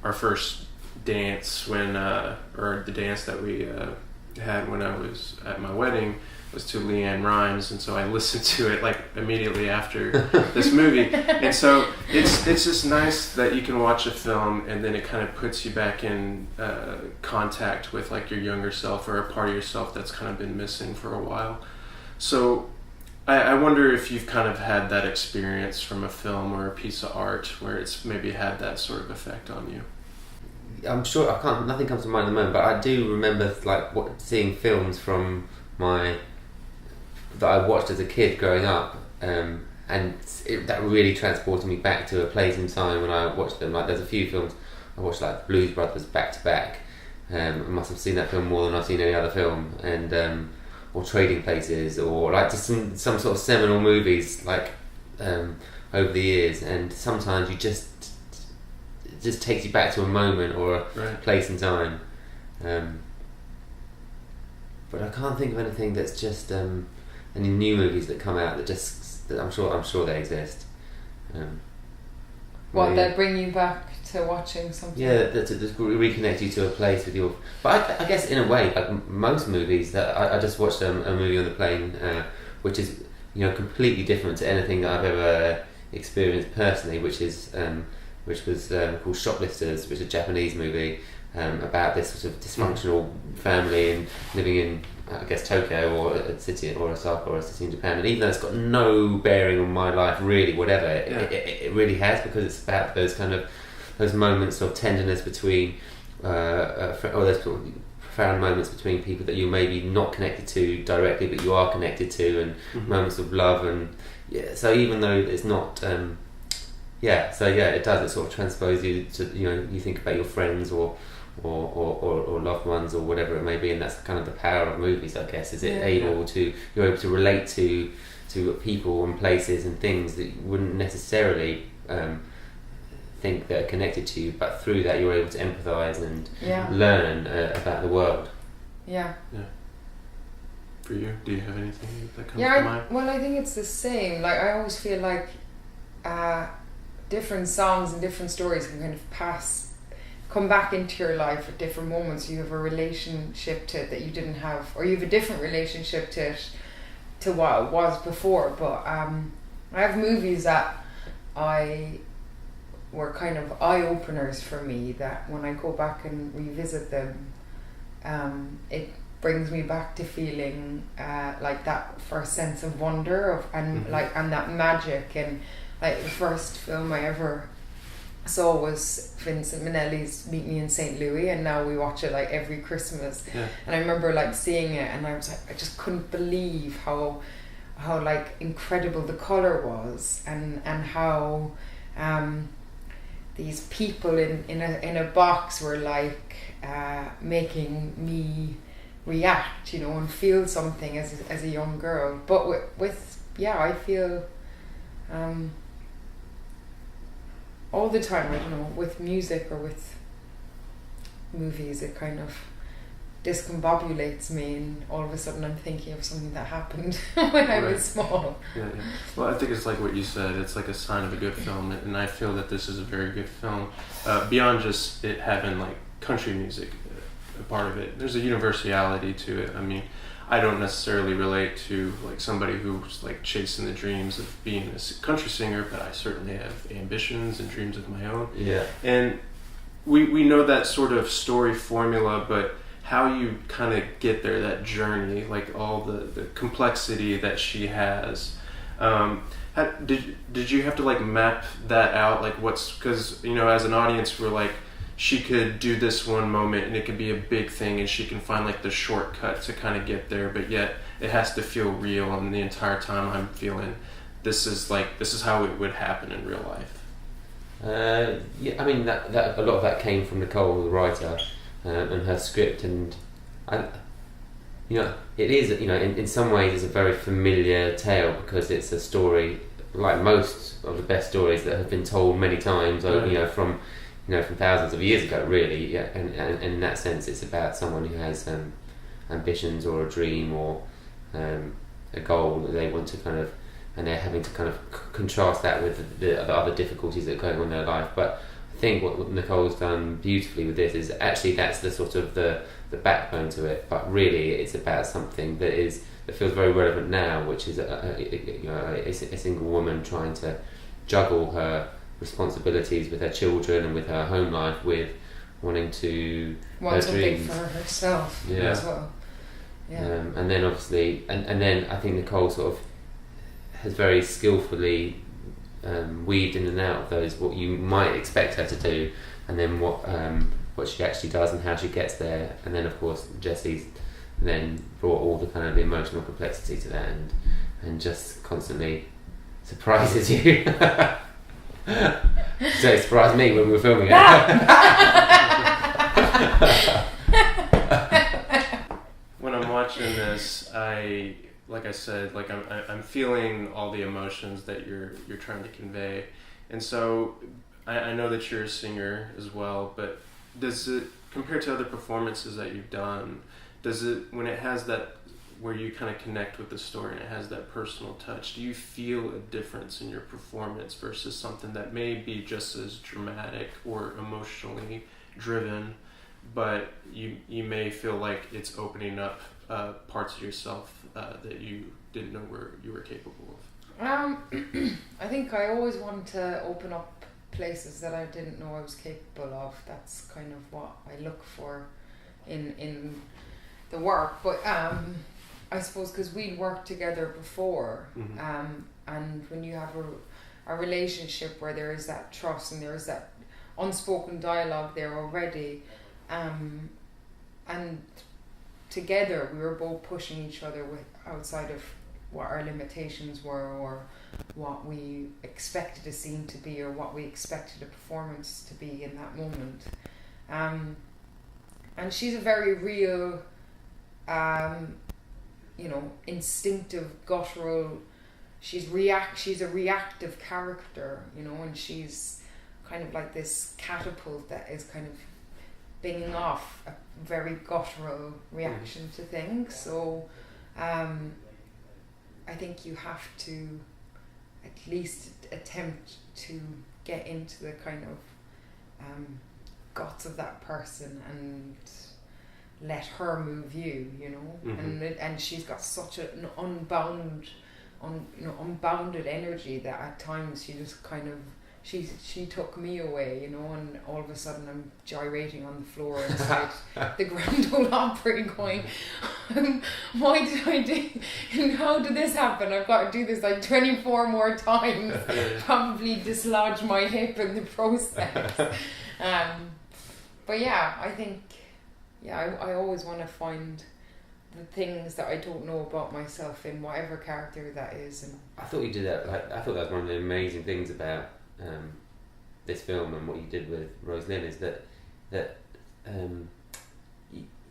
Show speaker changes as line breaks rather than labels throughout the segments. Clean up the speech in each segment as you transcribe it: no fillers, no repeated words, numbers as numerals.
our first dance or the dance that we had when I was at my wedding was to Leanne Rimes, and so I listened to it like immediately after this movie. And so it's just nice that you can watch a film and then it kind of puts you back in contact with like your younger self or a part of yourself that's kind of been missing for a while. So I wonder if you've kind of had that experience from a film or a piece of art where it's maybe had that sort of effect on you.
I'm sure nothing comes to mind at the moment, but I do remember like seeing films from that I watched as a kid growing up, and that really transported me back to a place in time when I watched them. Like there's a few films I watched, like Blues Brothers back to back. I must have seen that film more than I've seen any other film, and or Trading Places, or like just some sort of seminal movies like over the years. And sometimes it just takes you back to a moment or a place in time. But I can't think of anything that's just any new movies that come out that I'm sure they exist.
That bring you back to watching something? Yeah,
that reconnect you to a place with your. But I guess in a way, like most movies, that I just watched a movie on the plane, which is completely different to anything that I've ever experienced personally, which was called Shoplifters, which is a Japanese movie about this sort of dysfunctional family and living in, I guess, Tokyo or a city, or Osaka or a city in Japan. And even though it's got no bearing on my life, really, whatever, it really has, because it's about those moments of tenderness between, or those sort of profound moments between people that you're maybe not connected to directly, but you are connected to, and moments of love. And so even though it's not. It does. It sort of transposes you to, you think about your friends or loved ones or whatever it may be, and that's kind of the power of movies, I guess. Is it you're able to relate to people and places and things that you wouldn't necessarily think that are connected to you, but through that you're able to empathise and learn about the world.
Yeah. For you, do you have anything that comes to mind?
Well, I think it's the same. Like I always feel like different songs and different stories can kind of come back into your life at different moments. You have a relationship to it that you didn't have, or you have a different relationship to it to what it was before. But I have movies that were kind of eye-openers for me, that when I go back and revisit them, it brings me back to feeling like that first sense of wonder and that magic. And like the first film I ever saw was Vincent Minnelli's Meet Me in St. Louis, and now we watch it like every Christmas. And I remember like seeing it, and I was like, I just couldn't believe how like incredible the colour was, and how these people in a box were like making me react, and feel something as a young girl. But I feel all the time, I don't know, with music or with movies, it kind of discombobulates me, and all of a sudden I'm thinking of something that happened when I was small.
Well, I think it's like what you said, it's like a sign of a good film, and I feel that this is a very good film. Beyond just it having like country music a part of it, there's a universality to it. I mean, I don't necessarily relate to like somebody who's like chasing the dreams of being a country singer, but I certainly have ambitions and dreams of my own. And we know that sort of story formula, but how you kind of get there, that journey, like all the complexity that she has. Did you have to like map that out? Like because as an audience we're like, she could do this one moment and it could be a big thing, and she can find like the shortcut to kind of get there, but yet it has to feel real, and the entire time I'm feeling this is how it would happen in real life.
I mean that a lot of that came from Nicole, the writer, and her script, and it is in some ways it's a very familiar tale, because it's a story like most of the best stories that have been told many times, from thousands of years ago, really. And in that sense, it's about someone who has ambitions or a dream or a goal that they want to kind of, and they're having to kind of contrast that with the other difficulties that are going on in their life. But I think what Nicole's done beautifully with this is actually that's the sort of the backbone to it, but really it's about something that feels very relevant now, which is a single woman trying to juggle her responsibilities with her children and with her home life with wanting to
want
her
something
dreams.
for herself as well. Yeah.
And then obviously, and then I think Nicole sort of has very skillfully weaved in and out of those what you might expect her to do, and then what she actually does and how she gets there, and then of course Jessie's then brought all the kind of the emotional complexity to that, and just constantly surprises you. So it surprised me when we were filming it.
When I'm watching this, like I said, like I'm feeling all the emotions that you're trying to convey, and so I know that you're a singer as well. But does it, compared to other performances that you've done, does it, when it has that where you kind of connect with the story and it has that personal touch, do you feel a difference in your performance versus something that may be just as dramatic or emotionally driven, but you may feel like it's opening up parts of yourself that you didn't know you were capable of?
I think I always want to open up places that I didn't know I was capable of. That's kind of what I look for in the work. But I suppose because we'd worked together before, and when you have a relationship where there is that trust and there is that unspoken dialogue there already, and together we were both pushing each other outside of what our limitations were, or what we expected a scene to be, or what we expected a performance to be in that moment. And she's a very real, instinctive, guttural. She's a reactive character, and she's kind of like this catapult that is kind of binging off a very guttural reaction to things. So I think you have to at least attempt to get into the kind of guts of that person and let her move you, and she's got such an unbounded energy that at times she just kind of she took me away, and all of a sudden I'm gyrating on the floor inside the Grand Ole Opry going, why did I do, and how did this happen? I've got to do this like 24 more times, probably dislodge my hip in the process. But yeah, I think, I always want to find the things that I don't know about myself in whatever character that is. And
I thought you did that. I thought that was one of the amazing things about this film and what you did with Rose Lynn is that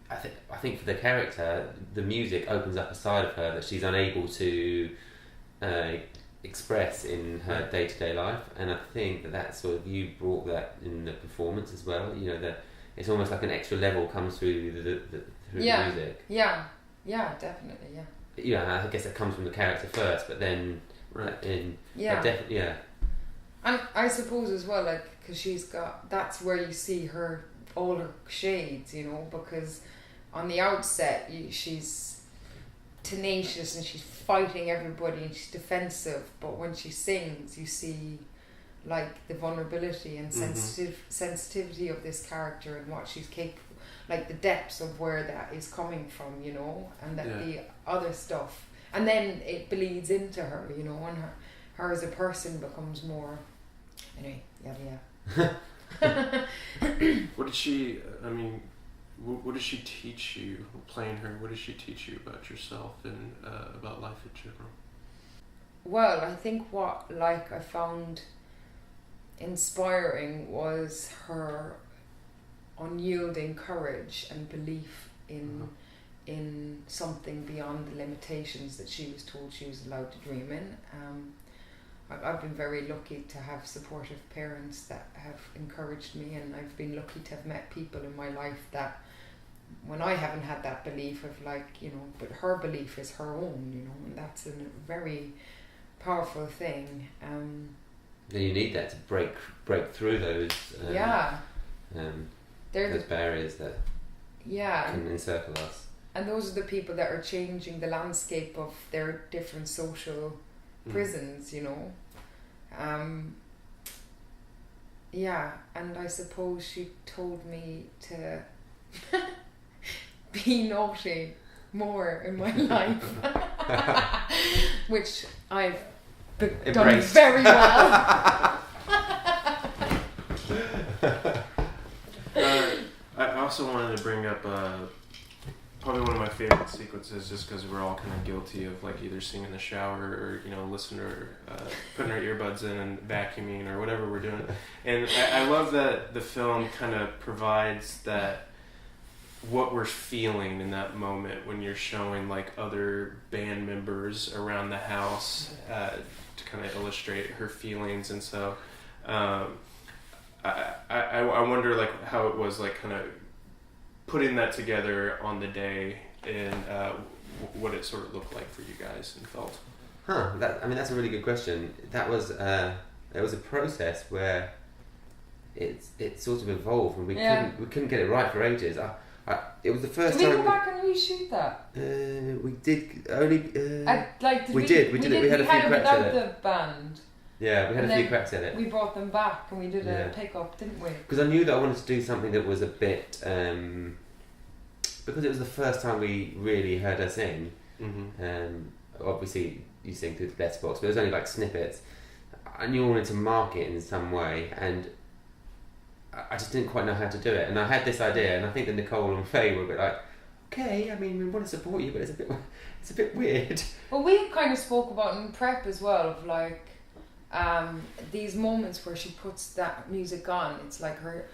I think for the character, the music opens up a side of her that she's unable to express in her day-to-day life, and I think that sort of, you brought that in the performance as well. That it's almost like an extra level comes through the music.
Yeah, definitely,
I guess it comes from the character first, but then definitely.
And I suppose as well, because that's where you see all her shades, because on the outset she's tenacious and she's fighting everybody and she's defensive, but when she sings you see like the vulnerability and sensitivity of this character and what she's capable, like the depths of where that is coming from, and that the other stuff, and then it bleeds into her, and her as a person becomes more, anyway,
What did she teach you playing her? What did she teach you about yourself and about life in general?
Well, I think what I found inspiring was her unyielding courage and belief in something beyond the limitations that she was told she was allowed to dream in. I've been very lucky to have supportive parents that have encouraged me, and I've been lucky to have met people in my life that, when I haven't had that belief of but her belief is her own, and that's a very powerful thing.
you need that to break through those those barriers that can encircle us.
And those are the people that are changing the landscape of their different social prisons, you know. And I suppose she told me to be naughty more in my life, which I've done very well.
I also wanted to bring up probably one of my favorite sequences, just because we're all kind of guilty of like either singing in the shower or, you know, listening or putting our earbuds in and vacuuming or whatever we're doing. And I love that the film kind of provides that what we're feeling in that moment when you're showing like other band members around the house to kind of illustrate her feelings. And so I wonder like how it was like kind of putting that together on the day and what it sort of looked like for you guys and felt.
That's a really good question. That was it was a process where it sort of evolved and we couldn't get it right for ages. It was the first time.
Did we go back and reshoot that?
We did only. We did. We had a few cracks at it.
Without the band.
Yeah, we had a few cracks at it.
We brought them back and we did a pick-up, didn't we?
Because I knew that I wanted to do something that was a bit... because it was the first time we really heard her sing. Obviously, you sing through the letterbox, but it was only like snippets. I knew I wanted to mark it in some way, and I just didn't quite know how to do it. And I had this idea, and I think that Nicole and Faye were a bit like, okay, I mean, we want to support you, but it's a bit weird.
Well, we kind of spoke about in prep as well, of like, these moments where she puts that music on, it's like her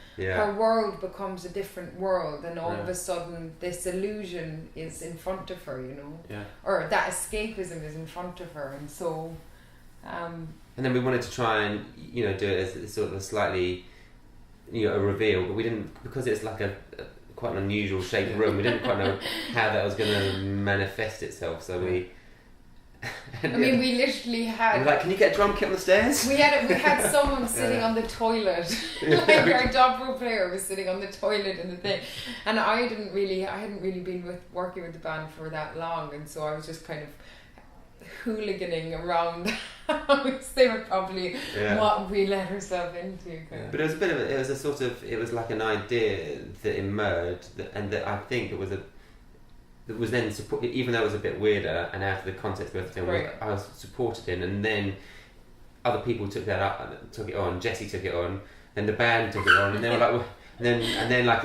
world becomes a different world, and all of a sudden this illusion is in front of her, you know, or that escapism is in front of her, and so and
then we wanted to try and, you know, do it as sort of a slightly, you know, a reveal, but we didn't, because it's like a quite an unusual shaped room, we didn't quite know how that was going to manifest itself, so we we literally had... We're like, can you get a drum kit on the stairs?
We had someone sitting on the toilet. Like our dobro player was sitting on the toilet in the thing. And I hadn't really been working with the band for that long, and so I was just kind of hooliganing around the house. They were probably what we let ourselves into.
But it was a bit of it was like an idea that emerged, and that I think it was that was then even though it was a bit weirder and out of the context of everything, I was supported in, and then other people took it on. Jessie took it on, then the band took it on, and they were like,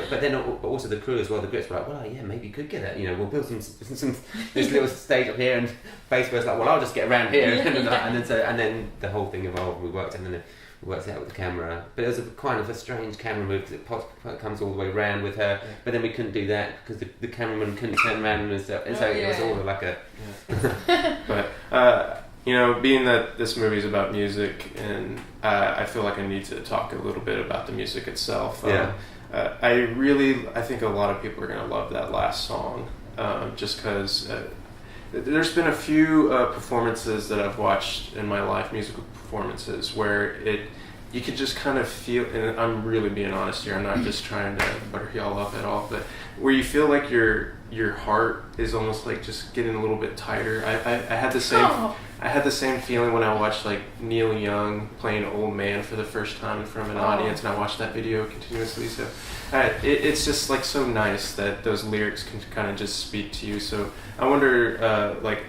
but also the crew as well. The Brits were like, well, yeah, maybe you could get it. You know, we'll build some this little stage up here, and bass was like, well, I'll just get around here, and then the whole thing evolved. We worked, and then we worked it out with the camera. But it was a kind of a strange camera move because it comes all the way around with her. But then we couldn't do that because the cameraman couldn't turn around and stuff. And so it was all like a.
But you know, being that this movie is about music, and I feel like I need to talk a little bit about the music itself. I think a lot of people are going to love that last song, just because there's been a few performances that I've watched in my life, musical performances, where you could just kind of feel, and I'm really being honest here, I'm not just trying to butter y'all up at all, but where you feel like your heart is almost like just getting a little bit tighter. I had the same feeling when I watched like Neil Young playing Old Man for the first time in front of an audience, and I watched that video continuously. So it's just like so nice that those lyrics can kind of just speak to you. So I wonder like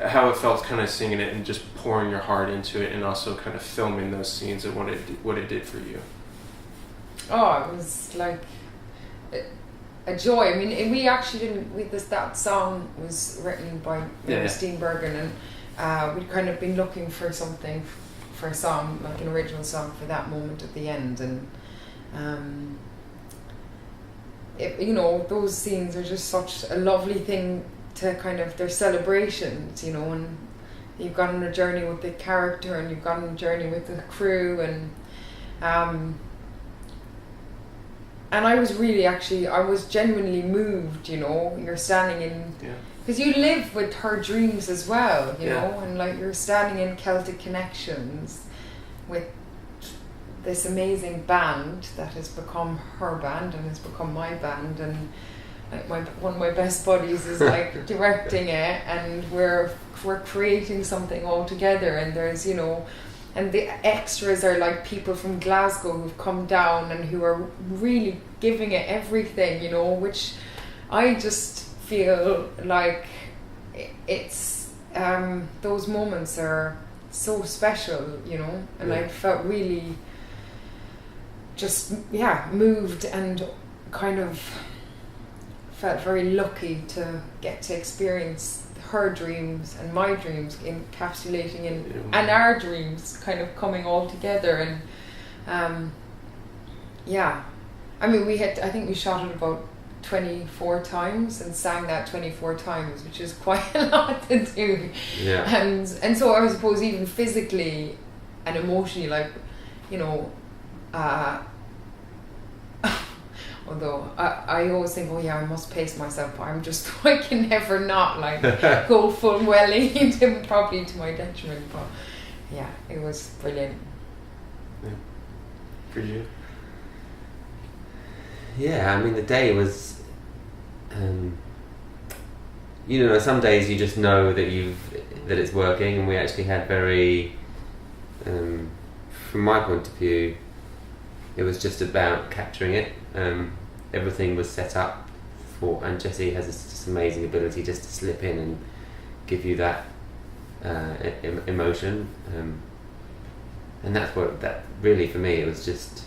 how it felt kind of singing it and just pouring your heart into it, and also kind of filming those scenes and what it did for you. Oh,
it was like a joy. I mean, we actually didn't. That song was written by Steenbergen, and we'd kind of been looking for something, for a song, like an original song for that moment at the end, and you know, those scenes are just such a lovely thing to kind of, they're celebrations, you know, and you've gone on a journey with the character, and you've gone on a journey with the crew, and I was genuinely moved, you know. You're standing in, because you live with her dreams as well, you know, and like you're standing in Celtic Connections with this amazing band that has become her band and has become my band, and like one of my best buddies is like directing it, and we're creating something all together, and there's, you know, and the extras are like people from Glasgow who've come down and who are really giving it everything, you know, which I just feel like it's those moments are so special, you know, and I felt really just moved and kind of felt very lucky to get to experience her dreams and my dreams encapsulating in and our dreams kind of coming all together. And I mean, I think we shot it about 24 times and sang that 24 times, which is quite a lot to do. And so I suppose even physically and emotionally, like, you know, although I always think, I must pace myself. I can never not like go full welly into probably to my detriment. But yeah, it was brilliant.
Yeah. For you?
Yeah, I mean, the day was, you know, some days you just know that it's working, and we actually had very, from my point of view, it was just about capturing it. Everything was set up for, and Jessie has this amazing ability just to slip in and give you that emotion, and that really, for me, it was just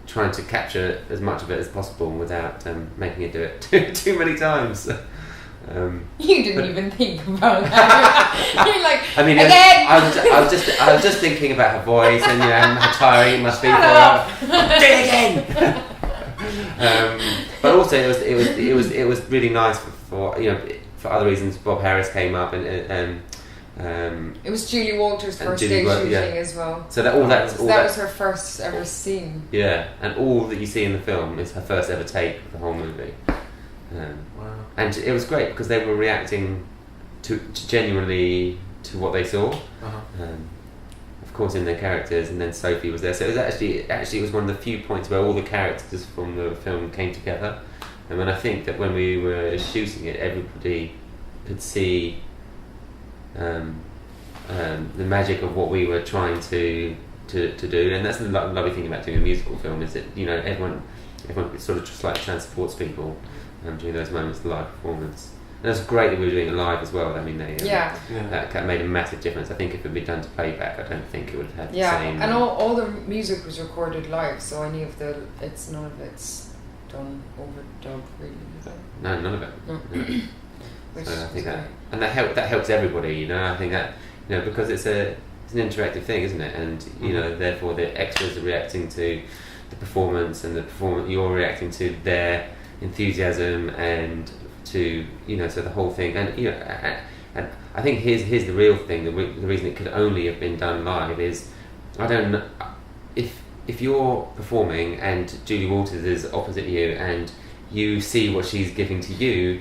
trying to capture as much of it as possible without making it do it too many times.
You didn't even think about that. You're like,
I mean, I was just thinking about her voice and, you know, how tiring it must be for her. Do it again. But also, it was really nice for you know, for other reasons. Bob Harris came up and
it was Julie Walters' first day shooting as well.
So that was
her first ever scene.
Yeah, and all that you see in the film is her first ever take of the whole movie.
Wow.
And it was great because they were reacting to genuinely to what they saw, of course, in their characters, and then Sophie was there. So it was actually it was one of the few points where all the characters from the film came together. And I think that when we were shooting it, everybody could see the magic of what we were trying to do, and that's the lovely thing about doing a musical film, is that, you know, everyone sort of just like transports people during those moments of live performance. And it's great that we were doing it live as well. I mean, that made a massive difference. I think if it had been done to playback, I don't think it would have had the same.
And all the music was recorded live, so any of none of it's done overdub, really, is it?
No, none of it.
No.
So I think that helps everybody, you know. I think that, you know, because it's an interactive thing, isn't it? And, you know, therefore the extras are reacting to the performance, and you're reacting to their enthusiasm and to, you know, so the whole thing. And, you know, and I think here's the real thing. The reason it could only have been done live is, I don't know, if you're performing and Julie Walters is opposite you and you see what she's giving to you,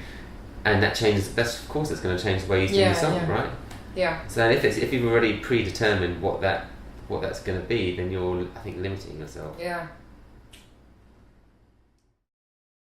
and that changes, of course it's going to change the way you sing the song, right?
Yeah.
So if you've already predetermined what that's going to be, then you're, I think, limiting yourself.
Yeah.